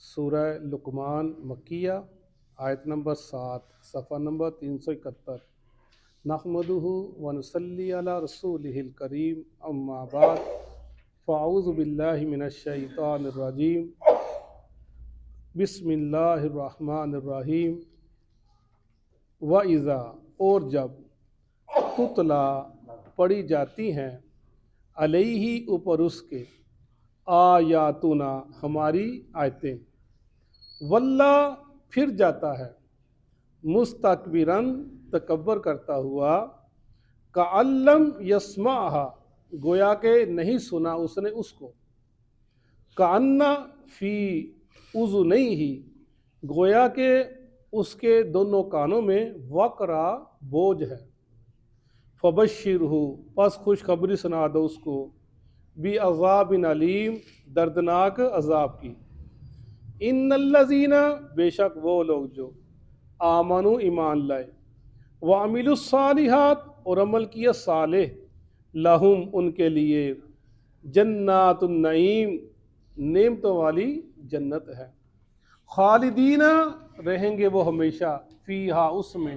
سورہ لقمان مکیہ، آیت نمبر 7، صفحہ نمبر 371۔ نحمدہ ونصلی علی رسولہ الکریم، اما بعد، فاعوذ باللہ من الشیطان الرجیم، بسم اللہ الرحمن الرحیم۔ وَإِذَا، اور جب، تتلا پڑھی جاتی ہیں، علیہ اوپر اس کے، آیاتنا ہماری آیتیں، واللہ پھر جاتا ہے، مستکبرن تکبر کرتا ہوا، کأن لم یسمعھا گویا کہ نہیں سنا اس نے اس کو، کأن فی اذنیہ گویا کہ اس کے دونوں کانوں میں وقرا بوجھ ہے، فبشرہ پس خوشخبری سنا دو اس کو، بعذاب علیم دردناک عذاب کی، ان الذین بے شک وہ لوگ جو آمنو ایمان لائے، وعملوا الصالحات اور عمل کیا صالح، لہم ان کے لیے، جنات النعیم نعمتوں والی جنت ہے، خالدین رہیں گے وہ ہمیشہ، فیہا اس میں،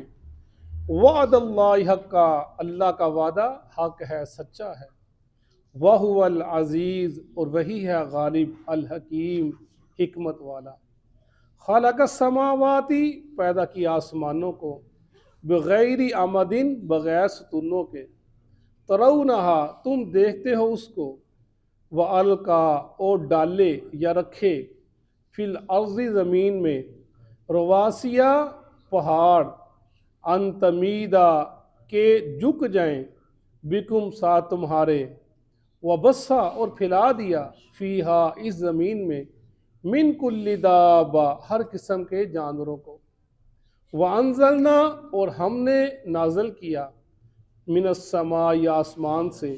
وعد اللہ حقا اللہ کا وعدہ حق ہے سچا ہے، وَهُوَ العزیز اور وہی ہے غالب، الحکیم حکمت والا، خلق السماواتی پیدا کیا آسمانوں کو، بغیر عمدن بغیر ستونوں کے، ترونہا تم دیکھتے ہو اس کو، وَأَلْقَا اور ڈالے یا رکھے، فی الارض زمین میں، رواسیہ پہاڑ، ان تمیدا کہ جھک جائیں، بکم ساتھ تمہارے، وبسا اور پھیلا دیا، فیہا اس زمین میں، من کل دابہ ہر قسم کے جانوروں کو، وانزلنا اور ہم نے نازل کیا، من السماء آسمان سے،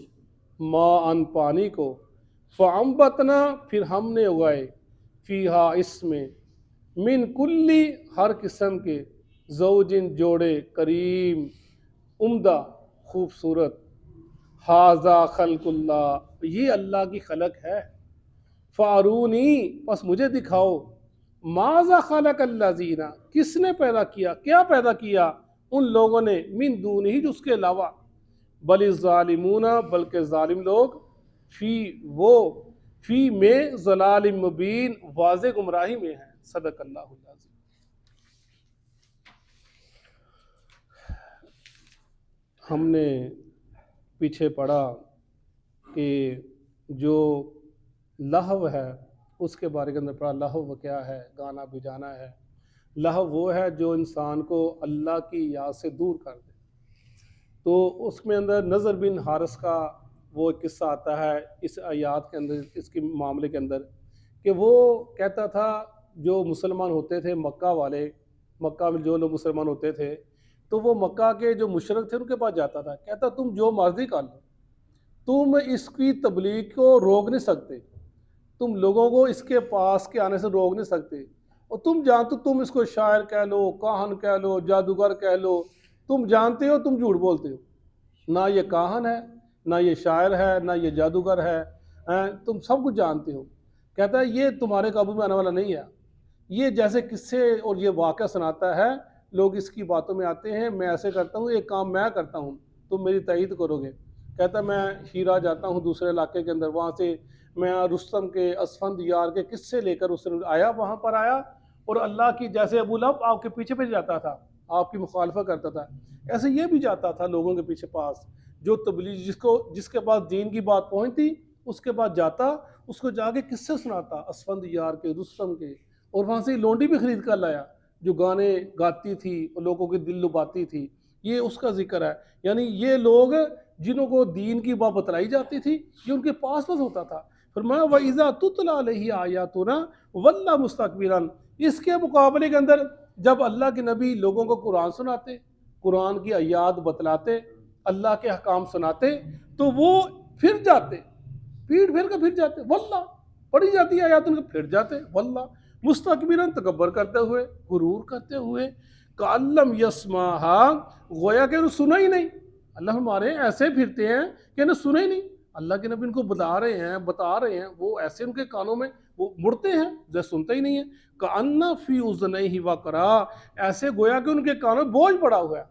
ماء پانی کو، فانبتنا پھر ہم نے اگائے، فیہا اس میں، من کلی ہر قسم کے، زوجن جوڑے، کریم عمدہ خوبصورت، ھذا خلق اللہ یہ اللہ کی خلق ہے، فارونی پس مجھے دکھاؤ، ماذا خلق الذین کس نے پیدا کیا، کیا پیدا کیا ان لوگوں نے، من دونہ جو اس کے علاوہ، بل الظالمون بلکہ ظالم لوگ، فی میں ضلال مبین واضح گمراہی میں ہیں، صدق اللہ العظیم۔ ہم نے پیچھے پڑھا کہ جو لہو ہے اس کے بارے کے اندر پڑھا، لہو کیا ہے، گانا بجانا ہے، لہو وہ ہے جو انسان کو اللہ کی یاد سے دور کر دے، تو اس میں اندر نضر بن حارث کا وہ قصہ آتا ہے اس آیات کے اندر، اس کے معاملے کے اندر، کہ وہ کہتا تھا جو مسلمان ہوتے تھے مکہ والے، مکہ میں جو لوگ مسلمان ہوتے تھے، تو وہ مکہ کے جو مشرک تھے ان کے پاس جاتا تھا، کہتا تم جو مرضی کر لو، تم اس کی تبلیغ کو روک نہیں سکتے، تم لوگوں کو اس کے پاس کے آنے سے روک نہیں سکتے، اور تم جانتے تم اس کو شاعر کہہ لو، کاہن کہہ لو، جادوگر کہہ لو، تم جانتے ہو تم جھوٹ بولتے ہو، نہ یہ کاہن ہے، نہ یہ شاعر ہے، نہ یہ جادوگر ہے، تم سب کچھ جانتے ہو، کہتا ہے یہ تمہارے قابو میں آنے والا نہیں ہے، یہ جیسے قصے اور یہ واقعہ سناتا ہے، لوگ اس کی باتوں میں آتے ہیں، میں ایسے کرتا ہوں، ایک کام میں کرتا ہوں، تم میری تائید کرو گے، کہتا ہے میں ہیرا جاتا ہوں دوسرے علاقے کے اندر، وہاں سے میں رستم کے، اسفند یار کے قصے لے کر اس نے آیا، وہاں پر آیا اور اللہ کی، جیسے ابو لہب آپ کے پیچھے پیچھے جاتا تھا، آپ کی مخالفت کرتا تھا، ایسے یہ بھی جاتا تھا لوگوں کے پیچھے پاس، جو تبلیغ جس کے پاس دین کی بات پہنچتی اس کے پاس جاتا، اس کو جا کے قصے سناتا اسفند یار کے، رستم کے، اور وہاں سے لونڈی بھی خرید کر لایا جو گانے گاتی تھی اور لوگوں کے دل لباتی تھی، یہ اس کا ذکر ہے، یعنی یہ لوگ جنہوں کو دین کی بات بتلائی جاتی تھی یہ ان کے پاس ہوتا تھا، فرمایا وَإِذَا تُتْلَىٰ عَلَيْهِ آيَاتُنَا وَلَّىٰ مُسْتَكْبِرًا، اس کے مقابلے کے اندر جب اللہ کے نبی لوگوں کو قرآن سناتے، قرآن کی آیات بتلاتے، اللہ کے حکام سناتے، تو وہ پھر جاتے، پیٹ پھیر کے پھر جاتے، واللہ پڑھی جاتی ہے آیات ان کے پھر جاتے، واللہ مستکبرن تکبر کرتے ہوئے، غرور کرتے ہوئے، کأن لم یسمعھا گویا کہ انہوں سنا ہی نہیں، اللہ ہمارے ایسے پھرتے ہیں کہ انہیں سنا ہی نہیں، اللہ کے نبی ان کو بتا رہے ہیں، وہ ایسے ان کے کانوں میں وہ مڑتے ہیں جیسے سنتے ہی نہیں ہیں، کأن فی اذنیہ وقرا، ایسے گویا کہ ان کے کانوں میں بوجھ پڑا ہوا ہے۔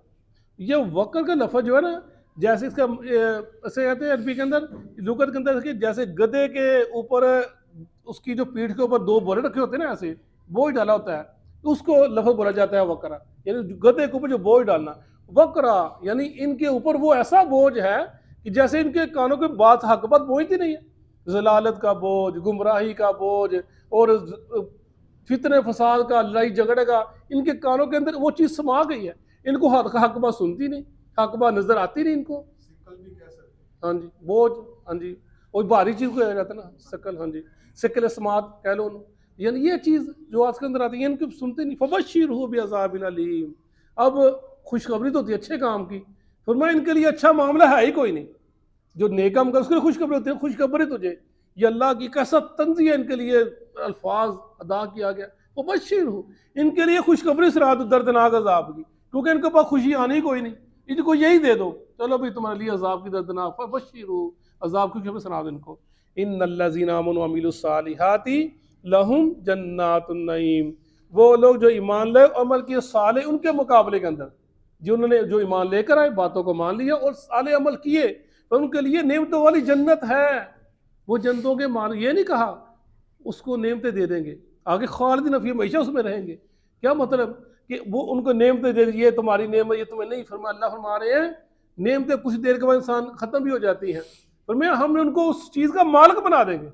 یہ وقر کا لفظ جو ہے نا، جیسے اس کا ایسے کہتے ہیں عربی کے اندر، لغت کے اندر کہ جیسے گدھے کے اوپر اس کی جو پیٹھ کے اوپر دو بورے رکھے ہوتے ہیں نا، ایسے بوجھ ڈالا ہوتا ہے، تو اس کو لفظ بولا جاتا ہے وقرا، یعنی گدھے کے اوپر جو بوجھ ڈالنا۔ وقرا یعنی ان کے اوپر وہ ایسا بوجھ ہے کہ جیسے ان کے کانوں کی بات حق بات پہنچتی نہیں ہے، ضلالت کا بوجھ، گمراہی کا بوجھ، اور فتنے فساد کا، لڑائی جھگڑے کا، ان کے کانوں کے اندر وہ چیز سما گئی ہے، ان کو حق بات سنتی نہیں، حق بات نظر آتی نہیں ان کو۔ سکل بھی کہہ سکتے ہیں۔ ہاں جی، بوجھ، ہاں جی، اور بھاری چیز کو کہا جاتا ہے نا سکل، ہاں جی، سکل سماعت کہہ لو انہوں، یعنی یہ چیز جو آج کے اندر آتی ہے ان کو سنتے نہیں۔ فبشرہ بعذاب علیم، اب خوشخبری تو ہوتی ہے اچھے کام کی، فرمایا ان کے لیے اچھا معاملہ ہے ہی کوئی نہیں، جو نیک کام کر اس کے لیے خوشخبری ہوتی ہے، خوشخبری تجھے، یہ اللہ کی کیسا طنزیہ ان کے لیے الفاظ ادا کیا گیا، فبشرہ، ان کے لیے خوشخبری سنا دو دردناک عذاب کی، کیونکہ ان کے پاس خوشی آنی کوئی نہیں، ان کو یہی دے دو، چلو بھائی تمہارے لیے عذاب کی دردناک، فبشرہ، عذاب کی خوشخبری سنا دو ان کو۔ ان الذین آمنوا وعملوا الصالحات لہم جنات النعیم، وہ لوگ جو ایمان لے اور عمل کیے صالح، ان کے مقابلے کے اندر جنہوں نے جو ایمان لے کر آئے، باتوں کو مان لیا اور صالح عمل کیے، تو ان کے لیے نعمتوں والی جنت ہے۔ وہ جنتوں کے مان، یہ نہیں کہا اس کو نعمتیں دے دیں گے آگے خالدین فیہا، ہمیشہ اس میں رہیں گے، کیا مطلب کہ وہ ان کو نعمتیں دے دی، یہ تمہاری نعمت، یہ تمہیں نہیں، فرمایا اللہ فرما رہے ہیں نعمتیں کچھ دیر کے بعد انسان ختم بھی ہو جاتی ہیں، فرمایا ہم نے ان کو اس چیز کا مالک بنا دیں گے،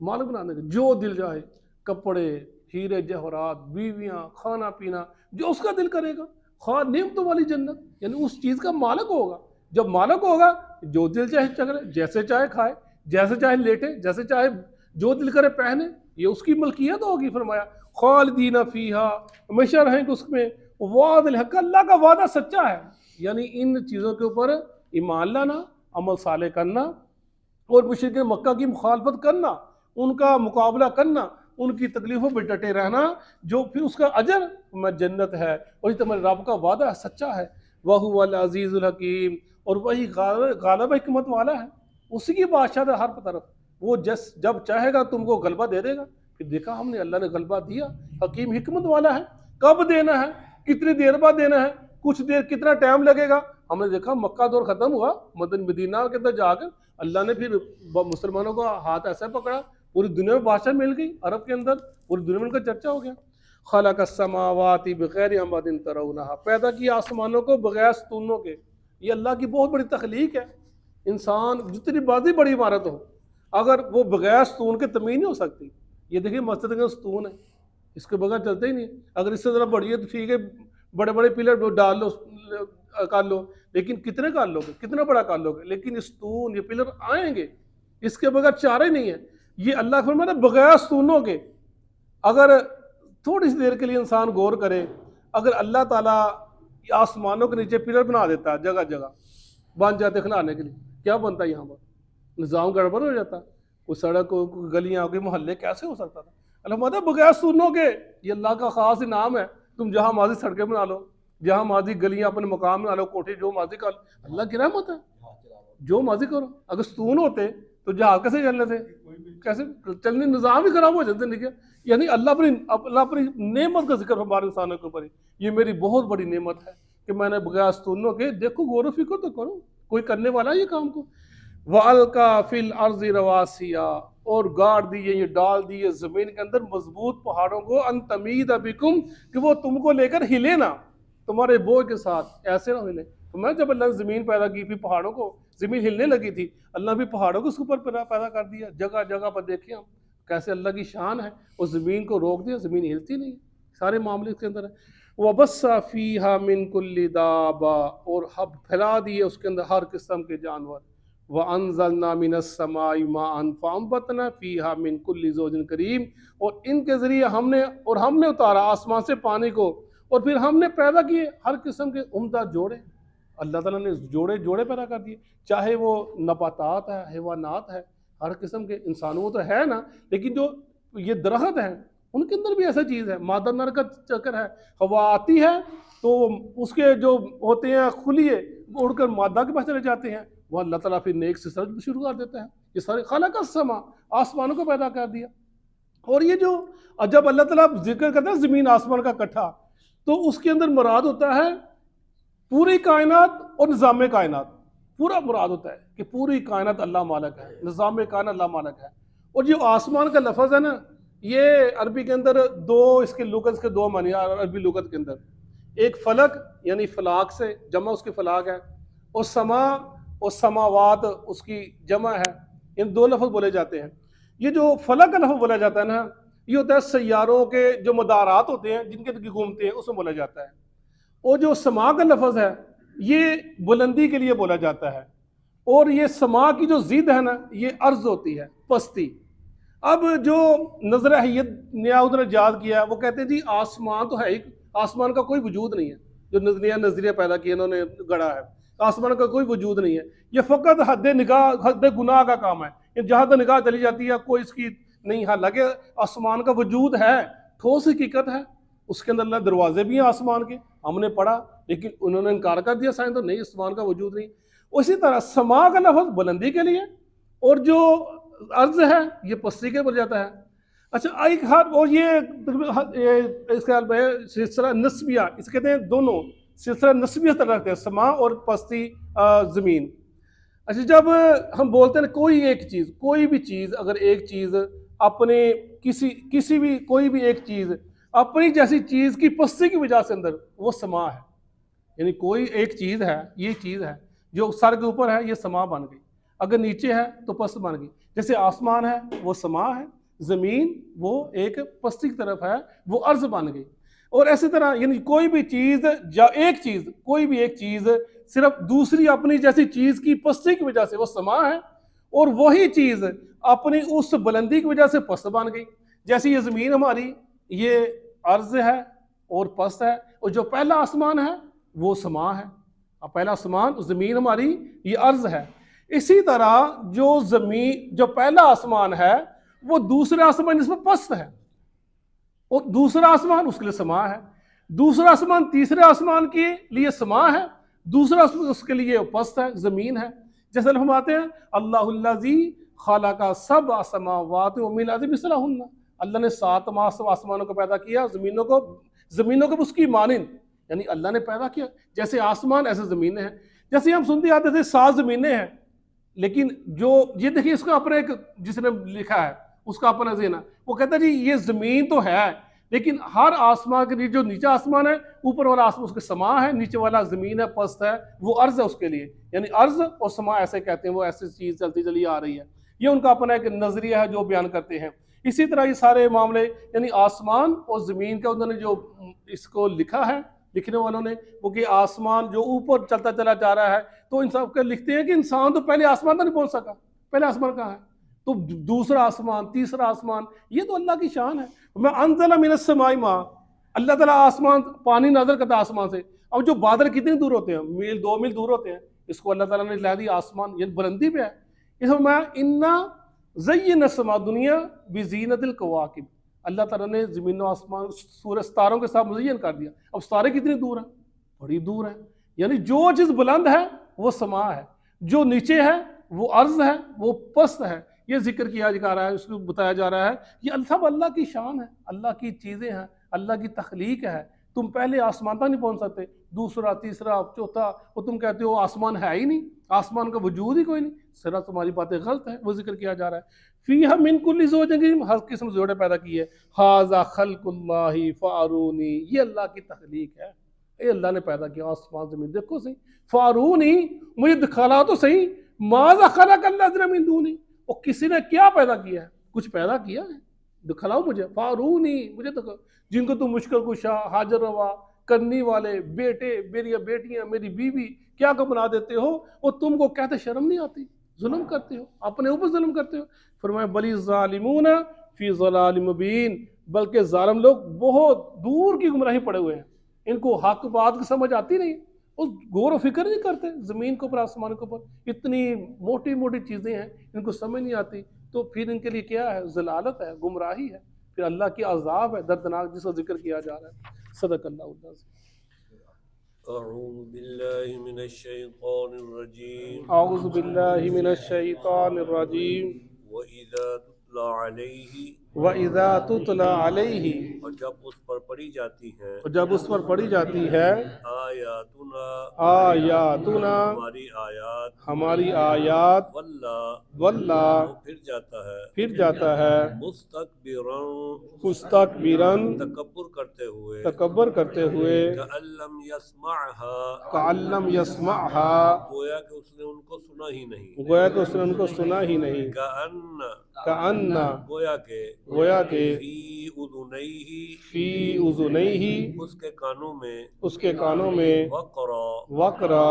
مالک بنا دیں گے، جو دل چاہے، کپڑے، ہیرے جواہرات، بیویاں، کھانا پینا، جو اس کا دل کرے گا، خواہ نعمتوں والی جنت، یعنی اس چیز کا مالک ہوگا۔ جب مالک ہوگا جو دل چاہے چکرے، جیسے چاہے کھائے، جیسے چاہے لیٹے، جیسے چاہے جو دل کرے پہنے، یہ اس کی ملکیت ہوگی، فرمایا خالدین فیہا، ہمیشہ رہیں گے اس میں، وعد الحق، اللہ کا وعدہ سچا ہے، یعنی ان چیزوں کے اوپر ایمان لانا، عمل صالح کرنا، اور مشرکین مکہ کی مخالفت کرنا، ان کا مقابلہ کرنا، ان کی تکلیفوں پہ ڈٹے رہنا، جو پھر اس کا اجر میں جنت ہے، اور یہ تمہارے رب کا وعدہ سچا ہے، وَهُوَ الْعَزِيزُ الْحَكِيمُ، اور وہی غالب حکمت والا ہے، اسی کی بادشاہ ہے ہر طرف، وہ جب چاہے گا تم کو غلبہ دے دے گا، پھر دیکھا ہم نے اللہ نے غلبہ دیا، حکیم حکمت والا ہے، کب دینا ہے، کتنی دیر بعد دینا ہے، کچھ دیر کتنا ٹائم لگے گا، ہم نے دیکھا مکہ دور ختم ہوا، مدینہ کے اندر جا کر اللہ نے پھر مسلمانوں کا ہاتھ ایسا پکڑا، پوری دنیا میں بادشاہ مل گئی، عرب کے اندر پوری دنیا میں ان کا چرچا ہو گیا۔ خلق السماوات بغیر عمد ترونہا، پیدا کیا آسمانوں کو بغیر ستونوں کے، یہ اللہ کی بہت بڑی تخلیق ہے، انسان جتنی بازی بڑی عمارت ہو، اگر وہ بغیر ستون کے تعمیر نہیں ہو سکتی، یہ دیکھیں مسجد کا ستون ہے، اس کے بغیر چلتے ہی نہیں، اگر اس سے ذرا بڑی ہے تو ٹھیک ہے، بڑے بڑے پلر ڈال لو کر لو، لیکن کتنے کر لو گے، کتنا بڑا کر لو گے، لیکن ستون یہ پلر آئیں گے، اس کے بغیر چارے نہیں ہے، یہ اللہ فرماتا ہے بغیر ستونوں کے۔ اگر تھوڑی سی دیر کے لیے انسان غور کرے، اگر اللہ تعالیٰ آسمانوں کے نیچے پلر بنا دیتا ہے، جگہ جگہ بن جاتے کھلانے کے لیے، کیا بنتا ہے یہاں پر؟ نظام گڑبڑ ہو جاتا، کوئی سڑک، کوئی گلیاں، کوئی محلے، کیسے ہو سکتا تھا؟ اللہ فرماتا ہے بغیر ستونوں کے، یہ اللہ کا خاص انعام ہے، تم جہاں ماضی سڑکیں بنا لو، جہاں ماضی گلیاں اپنے مقام بنا لو، کوٹھی جو ماضی کر لو، اللہ کی رحمت ہے، جو ماضی کرو۔ اگر ستون ہوتے تو جہاز کیسے چلنے تھے، کیسے چلنے، نظام ہی خراب ہو جاتے ہیں، یعنی اللہ اپنی نعمت کا ذکر ہمارے انسانوں کے اوپر، یہ میری بہت بڑی نعمت ہے کہ میں نے بغیر ستونوں کے، دیکھو غور و فکر تو کرو، کوئی کرنے والا ہے یہ کام کو۔ وَأَلْقَى فِي الْأَرْضِ رَوَاسِيَ، اور گاڑ دیے، یہ ڈال دیے زمین کے اندر مضبوط پہاڑوں کو، ان تمید بکم، کہ وہ تم کو لے کر ہلے نہ، تمہارے بوجھ کے ساتھ ایسے نہ ہلے۔ تو میں جب اللہ نے زمین پیدا کی تھی، پہاڑوں کو، زمین ہلنے لگی تھی، اللہ بھی پہاڑوں کو اس کے اوپر پیدا کر دیا، جگہ جگہ پر دیکھیں ہم کیسے اللہ کی شان ہے، اور زمین کو روک دیا، زمین ہلتی نہیں، سارے معاملے اس کے اندر ہے۔ وَبَثَّ فِيهَا مِن كُلِّ دَابَّةٍ، اور ہم پھیلا دیے اس کے اندر ہر قسم کے جانور۔ وَأَنزَلْنَا مِنَ السَّمَاءِ مَاءً فَأَنبَتْنَا فِيهَا مِن كُلِّ زَوْجٍ كَرِيمٍ، اور ان کے ذریعے ہم نے اتارا آسمان سے پانی کو، اور پھر ہم نے پیدا کیے ہر قسم کے عمدہ جوڑے، اللہ تعالیٰ نے جوڑے پیدا کر دیے، چاہے وہ نباتات ہے، حیوانات ہے، ہر قسم کے، انسانوں وہ تو ہے نا، لیکن جو یہ درخت ہیں ان کے اندر بھی ایسا چیز ہے، مادہ نر کا چکر ہے، ہوا آتی ہے تو اس کے جو ہوتے ہیں خلیے وہ اڑ کر مادہ کے پاس چلے جاتے ہیں، وہ اللہ تعالیٰ پھر نیک سے سرد شروع کر دیتا ہے. یہ سارے خلق السما، آسمانوں کو پیدا کر دیا. اور یہ جو جب اللہ تعالیٰ ذکر کرتا ہے زمین آسمان کا اکٹھا، تو اس کے اندر مراد ہوتا ہے پوری کائنات اور نظام کائنات. پورا مراد ہوتا ہے کہ پوری کائنات اللہ مالک ہے، نظام کائنات اللہ مالک ہے. اور جو آسمان کا لفظ ہے نا، یہ عربی کے اندر اس کے لغت کے دو معنی عربی لغت کے اندر. ایک فلک یعنی فلاک سے جمع اس کی فلاک ہے، اور سما اور سماوات اس کی جمع ہے. ان دو لفظ بولے جاتے ہیں. یہ جو فلک کا لفظ بولا جاتا ہے نا، یہ ہوتا ہے سیاروں کے جو مدارات ہوتے ہیں جن کے گھومتے ہیں، اس میں بولا جاتا ہے. اور جو سما کا لفظ ہے یہ بلندی کے لیے بولا جاتا ہے. اور یہ سما کی جو ضد ہے نا، یہ عرض ہوتی ہے، پستی. اب جو نظر حیت نیاؤد نے ایجاد کیا وہ کہتے ہیں جی آسمان تو ہے ہی، آسمان کا کوئی وجود نہیں ہے. جو نظریہ پیدا کیا انہوں نے گڑا ہے، آسمان کا کوئی وجود نہیں ہے. یہ فقط حد گناہ کا کام ہے. جہاں تک نگاہ چلی جاتی ہے کوئی اس کی نہیں. حالانکہ آسمان کا وجود ہے، ٹھوس حقیقت ہے. اس کے اندر اللہ دروازے بھی ہیں آسمان کے، ہم نے پڑھا، لیکن انہوں نے انکار کر دیا سائنس تو نہیں، آسمان کا وجود نہیں. اسی طرح سما کا لفظ بلندی کے لیے، اور جو عرض ہے یہ پستی کے بول جاتا ہے. اچھا ایک ہاتھ، اور یہ اس کا سلسلہ نسبیہ، اس کہتے ہیں دونوں سلسلہ نسبیہ طرح رکھتے ہیں، سما اور پستی زمین. اچھا جب ہم بولتے ہیں کوئی ایک چیز، کوئی بھی چیز، اگر ایک چیز اپنے کسی بھی کوئی بھی ایک چیز اپنی جیسی چیز کی پستی کی وجہ سے اندر، وہ سما ہے. یعنی کوئی ایک چیز ہے، یہ چیز ہے جو سر کے اوپر ہے، یہ سما بن گئی. اگر نیچے ہے تو پست بن گئی. جیسے آسمان ہے وہ سما ہے، زمین وہ ایک پستی کی طرف ہے، وہ عرض بن گئی. اور اسی طرح یعنی کوئی بھی چیز، کوئی بھی ایک چیز صرف دوسری اپنی جیسی چیز کی پستی کی وجہ سے وہ سما ہے، اور وہی چیز اپنی اس بلندی کی وجہ سے پست بن گئی. جیسے یہ زمین ہماری یہ عرض ہے اور پست ہے، اور جو پہلا آسمان ہے وہ سما ہے. پہلا آسمان زمین ہماری یہ عرض ہے. اسی طرح جو پہلا آسمان ہے وہ دوسرا آسمان جس میں پست ہے، اور دوسرا آسمان اس کے لیے سما ہے. دوسرا آسمان تیسرے آسمان کے لیے سما ہے، دوسرا آسمان اس کے لیے پست ہے، زمین ہے. جیسے فرماتے ہیں اللہ الذی خلق سبع سماوات ومن الارض مثلہن، اللہ نے 7 آسمانوں کو پیدا کیا، زمینوں کو اس کی مانند، یعنی اللہ نے پیدا کیا. جیسے آسمان ایسے زمینیں ہیں. جیسے ہم سنتے آتے تھے 7 زمینیں ہیں، لیکن جو یہ دیکھیے اس کا اپنا ایک جس نے لکھا ہے اس کا اپنا ذہن ہے، وہ کہتا ہے جی یہ زمین تو ہے، لیکن ہر آسمان کے لیے جو نیچے آسمان ہے، اوپر والا آسمان اس کے سما ہے، نیچے والا زمین ہے، پست ہے، وہ عرض ہے اس کے لیے. یعنی عرض اور سما ایسے کہتے ہیں، وہ ایسی چیز چلتی چلی آ رہی ہے. یہ ان کا اپنا ایک نظریہ ہے جو بیان کرتے ہیں. اسی طرح یہ سارے معاملے یعنی آسمان اور زمین کا انہوں نے جو اس کو لکھا ہے، لکھنے والوں نے، وہ کہ آسمان جو اوپر چلتا چلا جا رہا ہے، تو ان سب کے لکھتے ہیں کہ انسان تو پہلے آسمان تک نہیں پہنچ سکا. پہلے آسمان کہاں ہے؟ تو دوسرا آسمان، تیسرا آسمان، یہ تو اللہ کی شان ہے. میں انزل من السماء ماء، اللہ تعالیٰ آسمان پانی نازل کرتا ہے آسمان سے. اب جو بادل کتنے دور ہوتے ہیں؟ میل 2 میل دور ہوتے ہیں. اس کو اللہ تعالیٰ نے لا دی آسمان، یہ بلندی پہ ہے. اس میں انا زینا السماء دنیا بزینت الکواکب، اللہ تعالیٰ نے زمین و آسمان سورج ستاروں کے ساتھ مزین کر دیا. اب ستارے کتنی دور ہیں؟ بڑی دور ہیں. یعنی جو چیز بلند ہے وہ سما ہے، جو نیچے ہے وہ عرض ہے، وہ پست ہے. یہ ذکر کیا جا رہا ہے، اس کو بتایا جا رہا ہے یہ سب اللہ کی شان ہے، اللہ کی چیزیں ہیں، اللہ کی تخلیق ہے. تم پہلے آسمان تک نہیں پہنچ سکتے، دوسرا تیسرا چوتھا، اور تم کہتے ہو آسمان ہے ہی نہیں، آسمان کا وجود ہی کوئی نہیں. سرا تمہاری باتیں غلط ہیں. وہ ذکر کیا جا رہا ہے فیہا من کل زوج کریم، ہر قسم جوڑے پیدا کیے. ھذا خلق اللہ فارونی، یہ اللہ کی تخلیق ہے. اے اللہ نے پیدا کیا آسمان زمین، دیکھو صحیح. فارونی، مجھے دکھانا تو صحیح. ماذا خلق اللہ من دونی، اور کسی نے کیا پیدا کیا ہے؟ کچھ پیدا کیا ہے؟ دکھلاؤ مجھے. فارونی، مجھے دکھاؤ. جن کو تم مشکل کشا، حاجر روا کرنے والے، بیٹے، میری بیٹیاں، میری بیوی، کیا کو بنا دیتے ہو، اور تم کو کہتے شرم نہیں آتی؟ ظلم کرتے ہو، اپنے اوپر ظلم کرتے ہو. فرمایا بلی الظالمون فی ضلال مبین، بلکہ ظالم لوگ بہت دور کی گمراہی پڑے ہوئے ہیں. ان کو حق بات کی سمجھ آتی نہیں، اس غور و فکر نہیں کرتے. زمین کے اوپر، آسمان کے اوپر اتنی موٹی موٹی چیزیں ہیں، ان کو سمجھ نہیں آتی. تو پھر ان کے لیے کیا ہے؟ ضلالت ہے، گمراہی ہے، پھر اللہ کی عذاب ہے دردناک، جس کا ذکر کیا جا رہا ہے. صدق اللہ العظیم. أعوذ بالله من الشيطان الرجيم اعوذ باللہ من الشیطان الرجیم وَإِذَا تُتْلَى عَلَيْهِ وَإِذَا تُتْلَى عَلَيْهِ اور جب اس پر پڑھی جاتی ہیں اور جب اس پر پڑھی جاتی ہے آیاتنا آیاتنا ہماری آیات ہماری آیات واللہ واللہ وہ پھر جاتا ہے پھر جاتا ہے مستکبراً مستکبراً تکبر کرتے ہوئے تکبر کرتے ہوئے کأن لم يسمعها کعلم یسمعها گویا کہ اس نے ان کو سنا ہی نہیں گویا کہ اس نے ان کو سنا ہی نہیں کأن کأن گویا کہ گویا کہ فی اذنیہ فی اذنیہ اس کے کانوں میں اس کے کانوں میں وقرا وقرا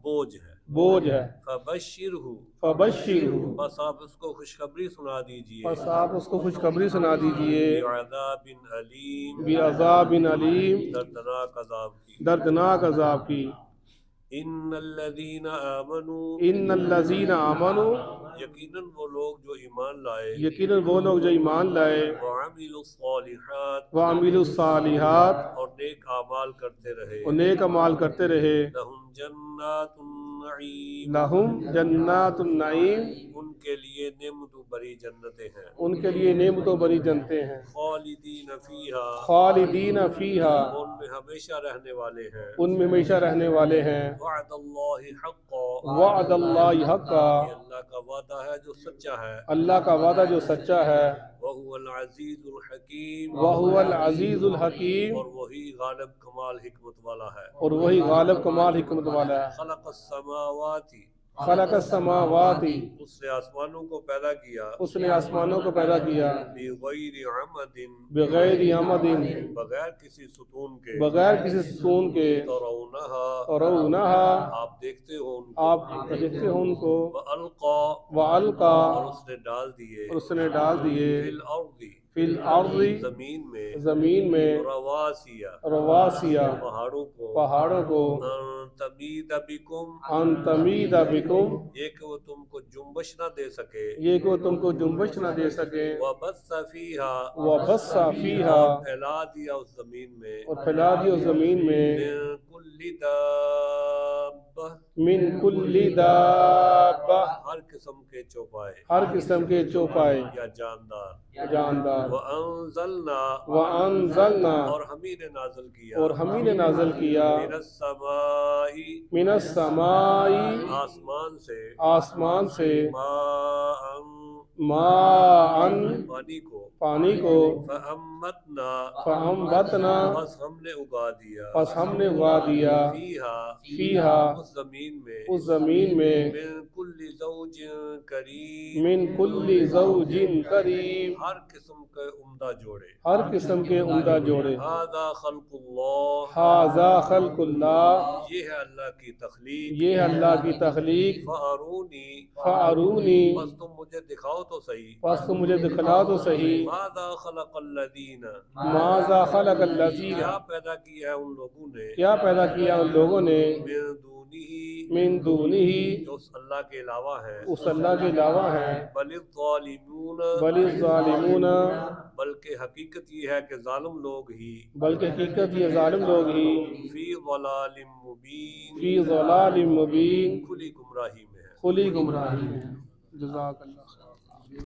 بوجھ ہے بوجھ ہے فبشرہ فبشرہ بس آپ اس کو خوشخبری سنا دیجئے بس آپ اس کو خوشخبری سنا دیجئے بعذاب علیم بعذاب علیم دردناک عذاب کی دردناک عذاب کی ان الذین آمنوا ان الذین آمنوا یقیناً وہ لوگ جو ایمان لائے یقیناً وہ لوگ جو ایمان لائے وعملوا الصالحات وعملوا الصالحات اور نیک اعمال کرتے رہے اور نیک اعمال کرتے رہے لہم جنات النعیم لہم جنات النعیم ان کے لیے نعمت بری جنتیں ہیں ان کے لیے نعمتوں بری جنتیں ہیں خالدین فیہا خالدین فیہا ان میں ہمیشہ رہنے والے ہیں ان میں ہمیشہ رہنے والے ہیں وعد اللہ حقا وعد اللہ حقا یہ اللہ کا وعدہ ہے جو سچا ہے اللہ کا وعدہ جو سچا ہے وہو العزیز الحکیم وہو العزیز الحکیم اور وہی غالب کمال حکمت والا ہے اور وہی غالب کمال حکمت والا ہے خلق السماوات خلق السماوات اس نے آسمانوں کو پیدا کیا اس نے آسمانوں کو پیدا کیا بغیر عمد بغیر عمد بغیر کسی ستون کے بغیر کسی ستون کے ترونہا ترونہا آپ دیکھتے ہو ان کو آپ دیکھتے ہو ان کو وَأَلْقَى وَأَلْقَى اور اس نے ڈال دیے اور اس نے ڈال دیے فِي الْأَرْضِ فی الارض زمین میں زمین میں رواسیہ رواسیہ پہاڑوں کو پہاڑوں کو ان تمید بکم ان تمید بکم یہ کہ وہ تم کو جنبش نہ دے سکے یہ کہ وہ تم کو جنبش نہ دے سکے وَبَثَّ فِيهَا وَبَثَّ فِيهَا اور پھیلا دیا اس زمین میں اور پھیلا دی اس زمین میں من کل دابہ من کل دابہ ہر قسم کے چوپائے ہر قسم کے چوپائے یا جاندار جاندار وَأَنزَلْنَا وَأَنزَلْنَا اور ہم ہی نے نازل کیا اور ہم ہی نے نازل کیا من السماء من السماء آسمان سے آسمان سے ماء ماء پانی کو پانی کو فَأَنبَتْنَا فَأَنبَتْنَا بس ہم نے اگا دیا پس ہم نے اگا دیا فیہا فیہا اس زمین میں اس زمین میں من کل زوج کریم من کل زوج کریم ہر قسم کے عمدہ جوڑے ہر قسم کے عمدہ جوڑے ھذا خلق اللہ ھذا خلق اللہ یہ ہے اللہ کی تخلیق یہ ہے اللہ کی تخلیق فارونی فارونی بس تم مجھے دکھاؤ تو صحیح پس تم مجھے دکھلا تو صحیح ماذا خلق الذین ماذا خلق الذین کیا پیدا کیا ہے ان لوگوں نے کیا پیدا کیا ان لوگوں نے من دونہ من دونہ جو اس اللہ کے علاوہ ہے اس اللہ کے علاوہ ہیں بل الظالمون بل الظالمون بلکہ حقیقت یہ ہے کہ ظالم لوگ ہی بلکہ حقیقت یہ ظالم لوگ ہی فی ضلال مبین فی ضلال مبین کھلی گمراہی میں ہے کھلی گمراہی میں ہیں۔ جزاک اللہ خیر۔